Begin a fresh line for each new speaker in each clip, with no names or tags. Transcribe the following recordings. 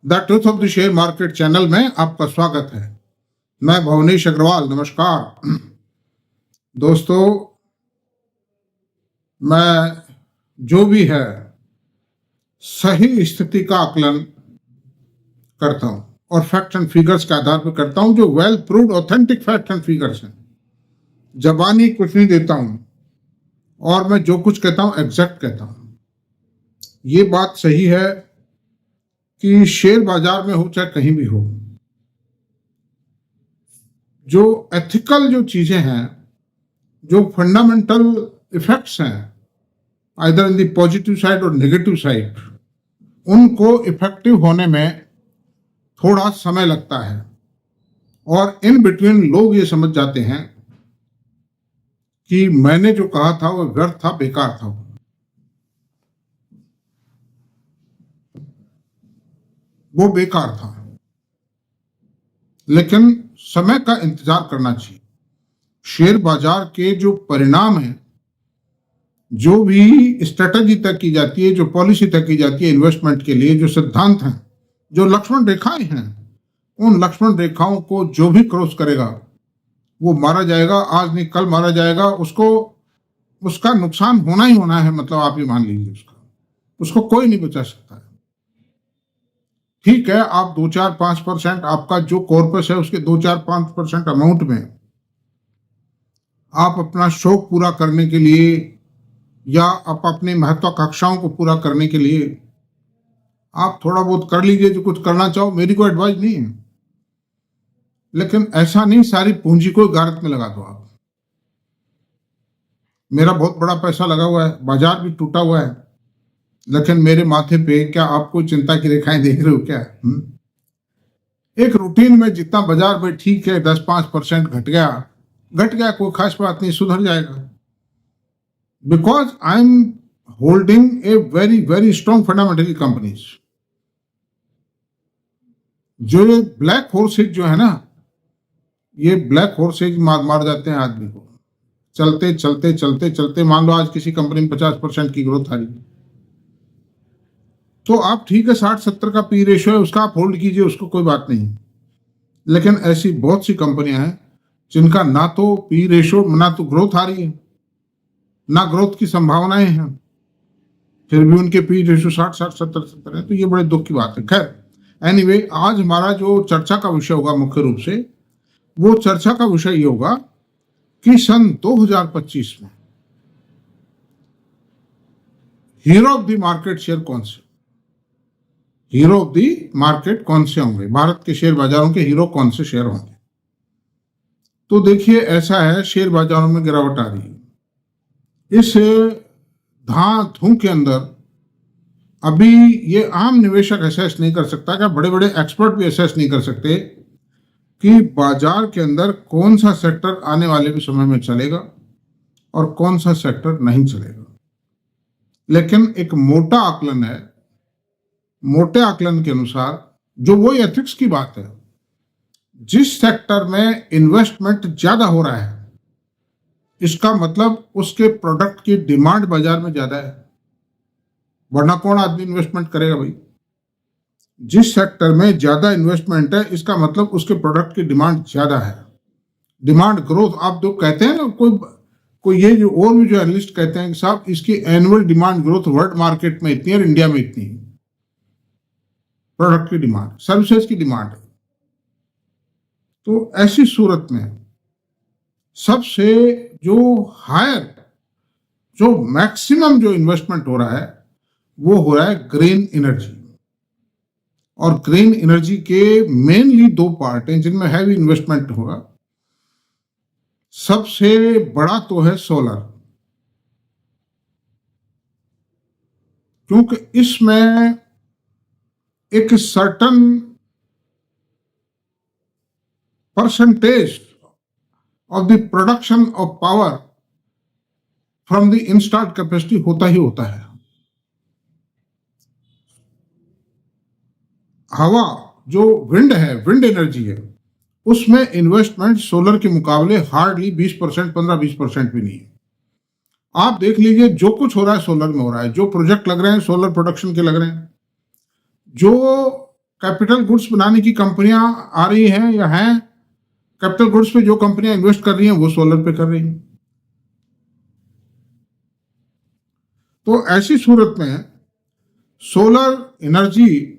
The truth of the share market channel में आपका स्वागत है। मैं भुवनेश अग्रवाल। नमस्कार दोस्तों, मैं जो भी है सही स्थिति का आकलन करता हूं और फैक्ट एंड फिगर्स के आधार पर करता हूं, जो well proved authentic fact and figures हैं। जबानी कुछ नहीं देता हूं और मैं जो कुछ कहता हूं एग्जैक्ट कहता हूं। ये बात सही है कि शेयर बाजार में हो चाहे कहीं भी हो, जो एथिकल जो चीजें हैं, जो फंडामेंटल इफेक्ट्स हैं, either in the positive side और नेगेटिव साइड, उनको इफेक्टिव होने में थोड़ा समय लगता है और इन बिटवीन लोग ये समझ जाते हैं कि मैंने जो कहा था वो व्यर्थ था, बेकार था। वो बेकार था, लेकिन समय का इंतजार करना चाहिए। शेयर बाजार के जो परिणाम हैं, जो भी स्ट्रेटजी तय की जाती है, जो पॉलिसी तय की जाती है इन्वेस्टमेंट के लिए, जो सिद्धांत हैं, जो लक्ष्मण रेखाएं हैं, उन लक्ष्मण रेखाओं को जो भी क्रॉस करेगा वो मारा जाएगा। आज नहीं कल मारा जाएगा। उसका नुकसान होना ही होना है। मतलब आप ये मान लीजिए, उसको कोई नहीं बचा सकता है। ठीक है, आप 2-4-5% आपका जो कॉर्पस है उसके 2-4-5% अमाउंट में आप अपना शौक पूरा करने के लिए या आप अपनी महत्वाकांक्षाओं को पूरा करने के लिए आप थोड़ा बहुत कर लीजिए, जो कुछ करना चाहो। मेरी कोई एडवाइस नहीं है, लेकिन ऐसा नहीं सारी पूंजी को गारत में लगा दो आप। मेरा बहुत बड़ा पैसा लगा हुआ है, बाजार भी टूटा हुआ है, लेकिन मेरे माथे पे क्या आपको चिंता की रेखाएं देख रहे हो क्या? एक रूटीन में जितना बाजार में ठीक है 10-5% घट गया, कोई खास बात नहीं, सुधर जाएगा। Because I am holding a very very strong fundamental companies. जो ये ब्लैक हॉर्सेज जो है ना, ये ब्लैक हॉर्सेज मार जाते हैं आदमी को। चलते चलते चलते चलते मान लो आज किसी कंपनी में 50% की ग्रोथ आ रही है, तो आप ठीक है 60-70 का पी रेशियो है, उसका आप होल्ड कीजिए, उसको कोई बात नहीं। लेकिन ऐसी बहुत सी कंपनियां हैं जिनका ना तो पी रेशियो, ना तो ग्रोथ आ रही है, ना ग्रोथ की संभावनाएं हैं, फिर भी उनके पी रेशियो 60-70 है। तो ये बड़े दुख की बात है। खैर, एनीवे, आज हमारा जो चर्चा का विषय होगा मुख्य रूप से, वो चर्चा का विषय ये होगा कि सन 2025 में hero of the market share कौन से, हीरो ऑफ दी मार्केट कौन से होंगे, भारत के शेयर बाजारों के हीरो कौन से शेयर होंगे। तो देखिए, ऐसा है, शेयर बाजारों में गिरावट आ रही है। इस धां-धूं के अंदर अभी ये आम निवेशक असेस नहीं कर सकता, क्या बड़े बड़े एक्सपर्ट भी असेस नहीं कर सकते कि बाजार के अंदर कौन सा सेक्टर आने वाले भी समय में चलेगा और कौन सा सेक्टर नहीं चलेगा। लेकिन एक मोटा आकलन है, मोटे आकलन के अनुसार, जो वो एथिक्स की बात है, जिस सेक्टर में इन्वेस्टमेंट ज्यादा हो रहा है, इसका मतलब उसके प्रोडक्ट की डिमांड बाजार में ज्यादा है, वरना कौन आदमी इन्वेस्टमेंट करेगा भाई। जिस सेक्टर में ज्यादा इन्वेस्टमेंट है, इसका मतलब उसके प्रोडक्ट की डिमांड ज्यादा है। डिमांड ग्रोथ आप जो कहते हैं ना, कोई ये जो और भी जो एनालिस्ट कहते हैं कि साहब इसकी annual demand growth world market में इतनी है और इंडिया में इतनी है। प्रोडक्ट की डिमांड, सर्विसेज की डिमांड। तो ऐसी सूरत में सबसे जो हायर, जो मैक्सिमम जो इन्वेस्टमेंट हो रहा है, वो हो रहा है ग्रीन एनर्जी। और ग्रीन एनर्जी के मेनली 2 पार्ट हैं जिनमें हैवी इन्वेस्टमेंट होगा। सबसे बड़ा तो है सोलर, क्योंकि इसमें एक certain percentage of the production of power from the installed capacity होता ही होता है। हवा जो विंड है, विंड एनर्जी है, उसमें इन्वेस्टमेंट सोलर के मुकाबले हार्डली 20%, 15-20% भी नहीं है। आप देख लीजिए, जो कुछ हो रहा है सोलर में हो रहा है। जो प्रोजेक्ट लग रहे हैं सोलर प्रोडक्शन के लग रहे हैं। जो कैपिटल गुड्स बनाने की कंपनियां आ रही हैं या हैं, कैपिटल गुड्स पे जो कंपनियां इन्वेस्ट कर रही हैं वो सोलर पे कर रही हैं। तो ऐसी सूरत में solar energy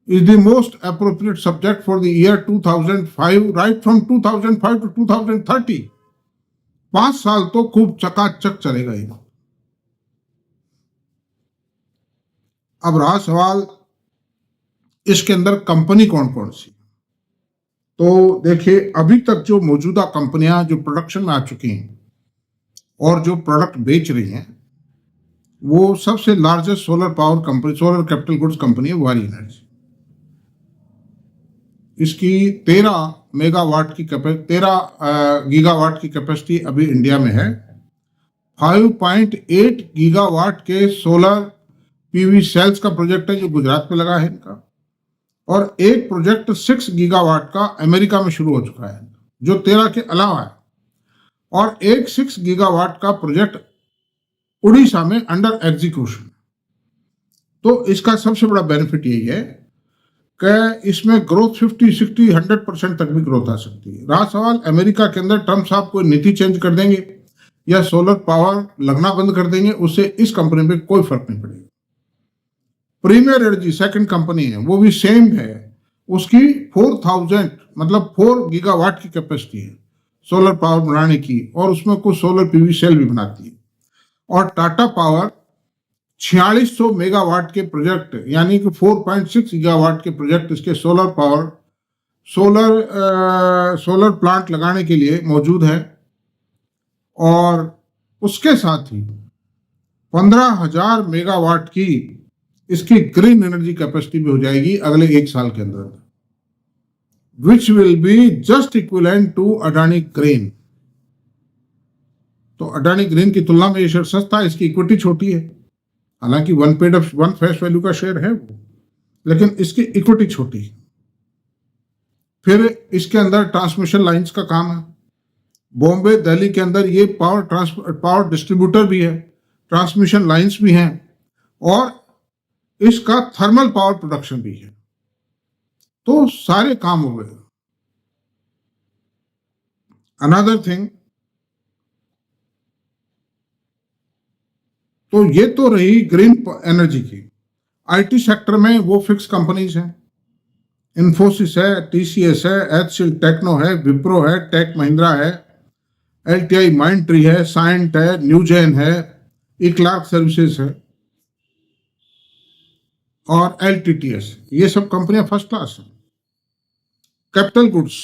is the most appropriate subject for the year 2005, right from 2005 to 2030. 5 साल तो खूब चकाचक चलेगा ये। अब रहा सवाल इसके अंदर कंपनी कौन कौन सी। तो देखिए, अभी तक जो मौजूदा कंपनियां जो प्रोडक्शन में आ चुकी हैं और जो प्रोडक्ट बेच रही हैं, वो सबसे largest solar power company, solar capital goods company है वारी एनर्जी। इसकी 13 गीगावाट की कैपेसिटी अभी इंडिया में है। 5.8 गीगावाट के सोलर पीवी सेल्स का प्रोजेक्ट है जो गुजरात में लगा है इनका, और एक प्रोजेक्ट 6 गीगावाट का अमेरिका में शुरू हो चुका है जो 13 के अलावा है, और एक 6 गीगावाट का प्रोजेक्ट उड़ीसा में अंडर एग्जीक्यूशन। तो इसका सबसे बड़ा बेनिफिट यही है कि इसमें ग्रोथ 50, 60, 100% तक भी ग्रोथ आ सकती है। रहा सवाल अमेरिका के अंदर ट्रम्प साहब कोई नीति चेंज कर देंगे या सोलर पावर लगना बंद कर देंगे, उससे इस कंपनी में कोई फर्क नहीं पड़ेगा। प्रीमियर एनर्जी सेकंड कंपनी है, वो भी सेम है, उसकी 4000 मतलब 4 गीगावाट की कैपेसिटी है सोलर पावर बनाने की, और उसमें कुछ सोलर पीवी सेल भी बनाती है। और टाटा पावर 4600 मेगावाट के प्रोजेक्ट यानी कि 4.6 गीगावाट के प्रोजेक्ट इसके सोलर प्लांट लगाने के लिए मौजूद है, और उसके साथ ही 15,000 मेगावाट की इसकी ग्रीन एनर्जी कैपेसिटी भी हो जाएगी अगले 1 साल के अंदर, which will be just equivalent to Adani green. तो अडानी ग्रीन की तुलना में ये शेयर सस्ता है, इसकी इक्विटी छोटी है, हालांकि वन फेस वैल्यू का शेयर है वो, लेकिन इसकी इक्विटी छोटी है। फिर इसके अंदर ट्रांसमिशन लाइंस का काम है। बॉम्बे दिल्ली के अंदर ये पावर डिस्ट्रीब्यूटर भी है, ट्रांसमिशन लाइंस भी हैं, और इसका थर्मल पावर प्रोडक्शन भी है। तो सारे काम हो गए। अनदर थिंग, तो ये तो रही ग्रीन एनर्जी की। आईटी सेक्टर में वो फिक्स कंपनीज हैं, इन्फोसिस है, टीसीएस है, एचसीएल टेक्नो है, विप्रो है, टेक महिंद्रा है, एलटीआई माइंडट्री है, साइंट है, न्यूजेन है, इक्लार्क सर्विसेज है, और एलटीटीएस। ये सब कंपनियां फर्स्ट क्लास हैं। कैपिटल गुड्स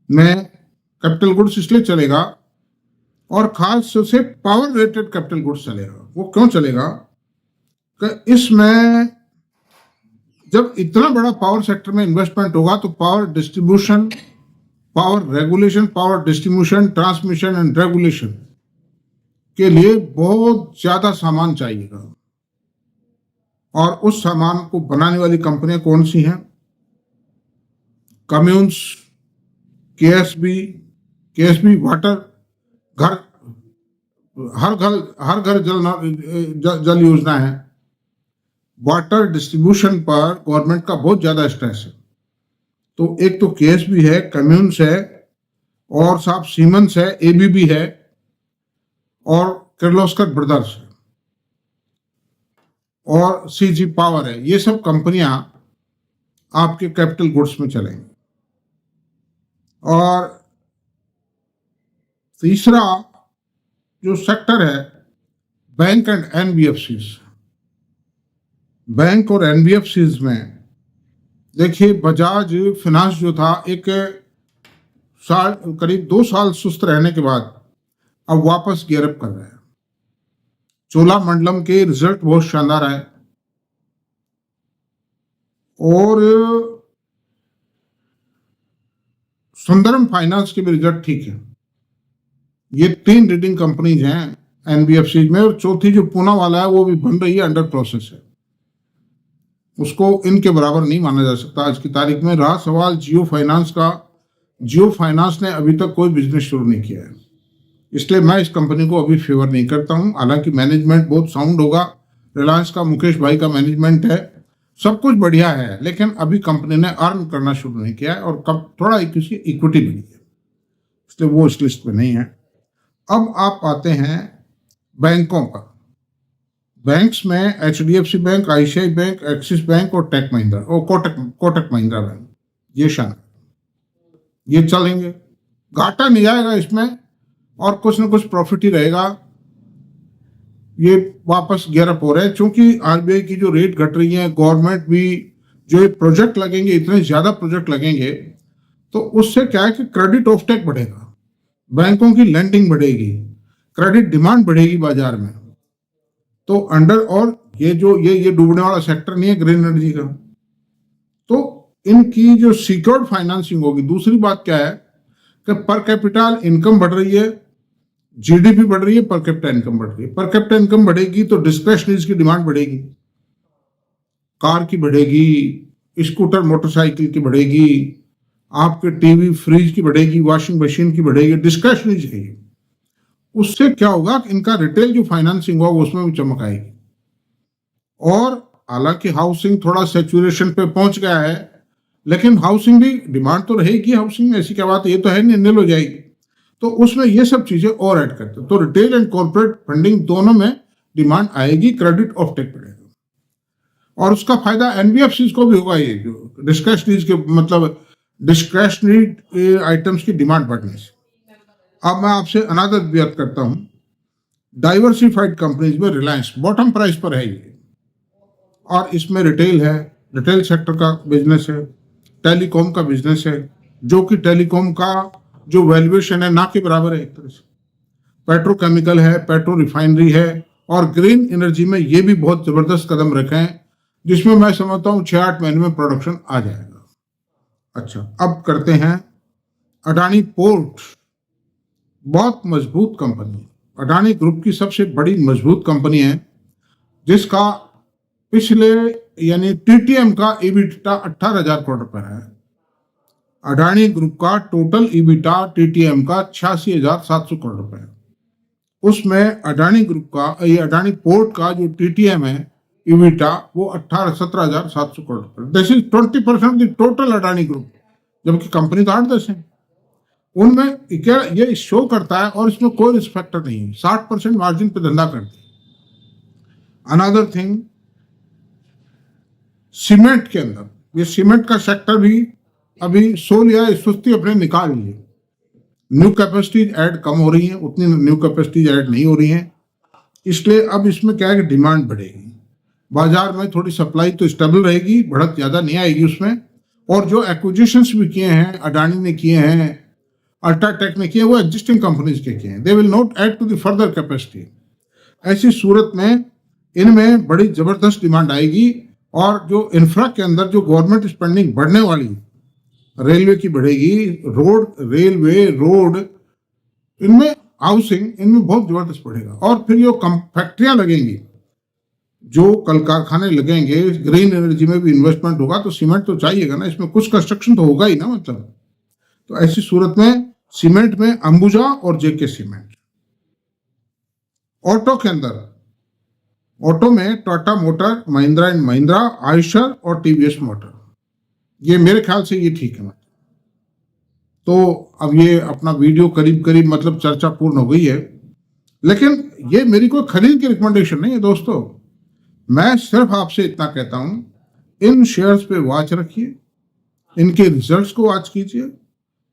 में कैपिटल गुड्स इसलिए चलेगा, और खास से पावर रिलेटेड कैपिटल गुड्स चलेगा। वो क्यों चलेगा कि इसमें जब इतना बड़ा पावर सेक्टर में इन्वेस्टमेंट होगा तो power distribution, power regulation, power distribution, transmission and regulation के लिए बहुत ज्यादा सामान चाहिएगा। और उस सामान को बनाने वाली कंपनियां कौन सी हैं? कम्यून्स, केएसबी वाटर, हर घर जल योजना है। वाटर डिस्ट्रीब्यूशन पर गवर्नमेंट का बहुत ज्यादा स्ट्रेस है। तो एक तो केएसबी है, कम्यून्स है, और साहब सीमेंस है, एबीबी है, और किर्लोस्कर ब्रदर्स है, और सीजी पावर है। ये सब कंपनियां आपके कैपिटल गुड्स में चलेंगी। और तीसरा जो सेक्टर है, बैंक एंड एनबीएफसीज। बैंक और एनबीएफसीज में देखिए, बजाज फिनांस जो था, एक करीब 2 साल सुस्त रहने के बाद अब वापस गियरअप कर रहा है। चोलामंडलम के रिजल्ट बहुत शानदार आए, और सुंदरम फाइनेंस के भी रिजल्ट ठीक है। ये 3 रीडिंग कंपनीज हैं एनबीएफसी में, और चौथी जो पूना वाला है वो भी बन रही है, अंडर प्रोसेस है। उसको इनके बराबर नहीं माना जा सकता आज की तारीख में। रहा सवाल जियो फाइनेंस का, जियो फाइनेंस ने अभी तक कोई बिजनेस शुरू नहीं किया है, इसलिए मैं इस कंपनी को अभी फेवर नहीं करता हूं। हालांकि मैनेजमेंट बहुत साउंड होगा, रिलायंस का मुकेश भाई का मैनेजमेंट है, सब कुछ बढ़िया है, लेकिन अभी कंपनी ने अर्न करना शुरू नहीं किया है और कब थोड़ा इक्विटी बनी है, इसलिए वो इस लिस्ट में नहीं है। अब आप आते हैं बैंकों का। बैंक्स में HDFC bank, ICICI bank, axis bank और टेक महिंद्रा और कोटक महिंद्रा बैंक, ये शामिल, ये चलेंगे, घाटा नहीं आएगा इसमें और कुछ न कुछ प्रॉफिट ही रहेगा। ये वापस गियरअप हो रहे हैं क्योंकि RBI की जो रेट घट रही है, गवर्नमेंट भी जो ये प्रोजेक्ट लगेंगे, इतने ज्यादा प्रोजेक्ट लगेंगे, तो उससे क्या है कि क्रेडिट ऑफटेक बढ़ेगा, बैंकों की लेंडिंग बढ़ेगी, क्रेडिट डिमांड बढ़ेगी बाजार में। तो अंडर और ये जो ये डूबने वाला सेक्टर नहीं है ग्रीन एनर्जी का, तो इनकी जो सिक्योर्ड फाइनेंसिंग होगी। दूसरी बात क्या है कि पर कैपिटल इनकम बढ़ रही है, GDP बढ़ रही है, पर कैपिटा इनकम बढ़ रही है। पर कैपिटा इनकम बढ़ेगी तो डिस्क्रिशनरीज की डिमांड बढ़ेगी, कार की बढ़ेगी, स्कूटर मोटरसाइकिल की बढ़ेगी, आपके टीवी फ्रिज की बढ़ेगी, वॉशिंग मशीन की बढ़ेगी, डिस्क्रिशनरीज है। उससे क्या होगा कि इनका रिटेल जो फाइनेंसिंग होगा उसमें भी चमक आएगी। और हालांकि हाउसिंग थोड़ा सैचुरेशन पे पहुंच गया है, लेकिन हाउसिंग भी डिमांड तो रहेगी, हाउसिंग ऐसी क्या बात है, ये तो है नहीं निल हो जाएगी, तो उसमें ये सब चीजें और ऐड करते हैं। तो रिटेल एंड कॉर्पोरेट फंडिंग दोनों में डिमांड आएगी, क्रेडिट ऑफटेक बढ़ेगा और उसका फायदा NBFCs को भी होगा। ये जो डिस्क्रिशनरीज के मतलब डिस्क्रिशनरी आइटम्स की डिमांड बढ़ने से। अब मैं आपसे अनादर व्यक्त करता हूं, डाइवर्सिफाइड कंपनीज में रिलायंस बॉटम प्राइस पर है ये, और इसमें रिटेल है, रिटेल सेक्टर का बिजनेस है, टेलीकॉम का बिजनेस है, जो कि टेलीकॉम का जो वैल्यूएशन है ना के बराबर है एक तरह से, पेट्रोकेमिकल है, पेट्रो रिफाइनरी है, और ग्रीन एनर्जी में ये भी बहुत जबरदस्त कदम रखे हैं, जिसमें मैं समझता हूँ 6-8 महीने में प्रोडक्शन आ जाएगा। अच्छा, अब करते हैं अडानी पोर्ट, बहुत मजबूत कंपनी है, अडानी ग्रुप की सबसे बड़ी मजबूत कंपनी है, जिसका पिछले यानी TTM का EBITDA 18,000 करोड़ रुपए है। अडानी ग्रुप का टोटल EBITDA TTM का 86,700 करोड़ रुपए है। उसमें अडानी ग्रुप का, ये अडानी पोर्ट का जो TTM है EBITDA, वो 17,700 करोड़ रुपए, this is 20% the total Adani group, जबकि कंपनी तो 8-10 है। उनमें क्या ये शो करता है, और इसमें कोई रिस्क फैक्टर नहीं है, 60% मार्जिन पे धंधा करते हैं। अनदर थिंग, सीमेंट के अंदर, ये सीमेंट का सेक्टर भी अभी सो लिया, सुस्ती अपने निकाल लिए, न्यू कैपेसिटीज ऐड कम हो रही हैं, उतनी न्यू कैपेसिटीज ऐड नहीं हो रही हैं, इसलिए अब इसमें क्या है कि डिमांड बढ़ेगी, बाजार में थोड़ी सप्लाई तो स्टेबल रहेगी, बढ़त ज्यादा नहीं आएगी उसमें। और जो एक्विजिशंस भी किए हैं, अडानी ने किए हैं, अल्ट्राटेक ने किए, वो एग्जिस्टिंग कंपनीज के किए हैं, they will not add to the further capacity. ऐसी सूरत में इनमें बड़ी जबरदस्त डिमांड आएगी, और जो इंफ्रा के अंदर जो गवर्नमेंट स्पेंडिंग बढ़ने वाली, रेलवे की बढ़ेगी, रोड, इनमें हाउसिंग, इनमें बहुत जबरदस्त बढ़ेगा। और फिर जो फैक्ट्रियां लगेंगी, जो कल कारखाने लगेंगे, ग्रीन एनर्जी में भी इन्वेस्टमेंट होगा, तो सीमेंट तो चाहिएगा ना, इसमें कुछ कंस्ट्रक्शन तो होगा ही ना, मतलब। तो ऐसी सूरत में सीमेंट में अंबुजा और JK सीमेंट। ऑटो के अंदर, ऑटो में टाटा मोटर, महिंद्रा एंड महिंद्रा, आयशर और TVS मोटर, ये मेरे ख्याल से ये ठीक है। तो अब ये अपना वीडियो करीब करीब मतलब चर्चा पूर्ण हो गई है, लेकिन ये मेरी कोई खरीद की रिकमेंडेशन नहीं है दोस्तों। मैं सिर्फ आपसे इतना कहता हूं, इन शेयर्स पे वॉच रखिए, इनके रिजल्ट्स को वॉच कीजिए,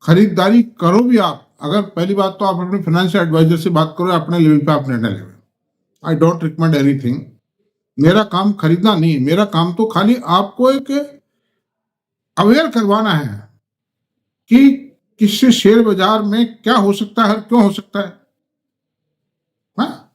खरीदारी करो भी आप। अगर पहली बात तो आप अपने फाइनेंशियल एडवाइजर से बात करो, अपने लेवल पे आप निर्णय लें। I don't recommend anything. मेरा काम खरीदना नहीं है, मेरा काम तो खाली आपको एक अवेयर करवाना है कि किससे शेयर बाजार में क्या हो सकता है, क्यों हो सकता है। हाँ?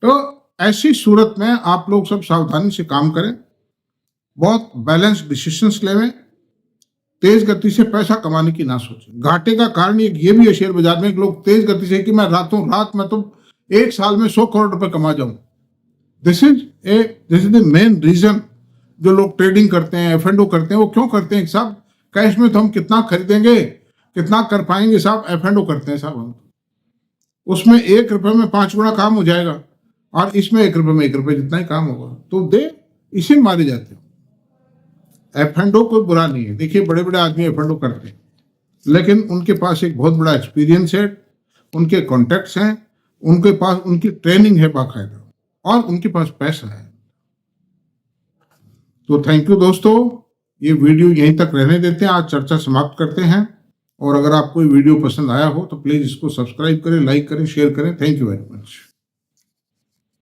तो ऐसी सूरत में आप लोग सब सावधानी से काम करें, बहुत बैलेंस डिसीजंस लेवें, तेज गति से पैसा कमाने की ना सोचें। घाटे का कारण ये भी है शेयर बाजार में, लोग तेज गति से कि मैं रातों रात में तो एक साल में 100 करोड़ रुपए कमा जाऊं। This is the main reason. जो लोग ट्रेडिंग करते हैं, F&O करते हैं, वो क्यों करते हैं साहब? कैश में तो हम कितना खरीदेंगे, कितना कर पाएंगे साहब, F&O करते हैं साहब हम। उसमें 1 रुपए में 5 गुना काम हो जाएगा, और इसमें 1 रुपये में 1 रुपये जितना ही काम होगा, तो दे इसी में मारे जाते हो। एफ&ओ कोई बुरा नहीं है। देखिए बड़े बड़े आदमी एफ&ओ करते हैं, लेकिन उनके पास एक बहुत बड़ा एक्सपीरियंस है, उनके कॉन्टैक्ट्स हैं, उनके पास उनकी ट्रेनिंग है बाकायदा, और उनके पास पैसा है। तो थैंक यू दोस्तों, ये वीडियो यहीं तक रहने देते हैं, आज चर्चा समाप्त करते हैं। और अगर आपको ये वीडियो पसंद आया हो तो प्लीज़ इसको सब्सक्राइब करें, लाइक करें, शेयर करें। Thank you very much.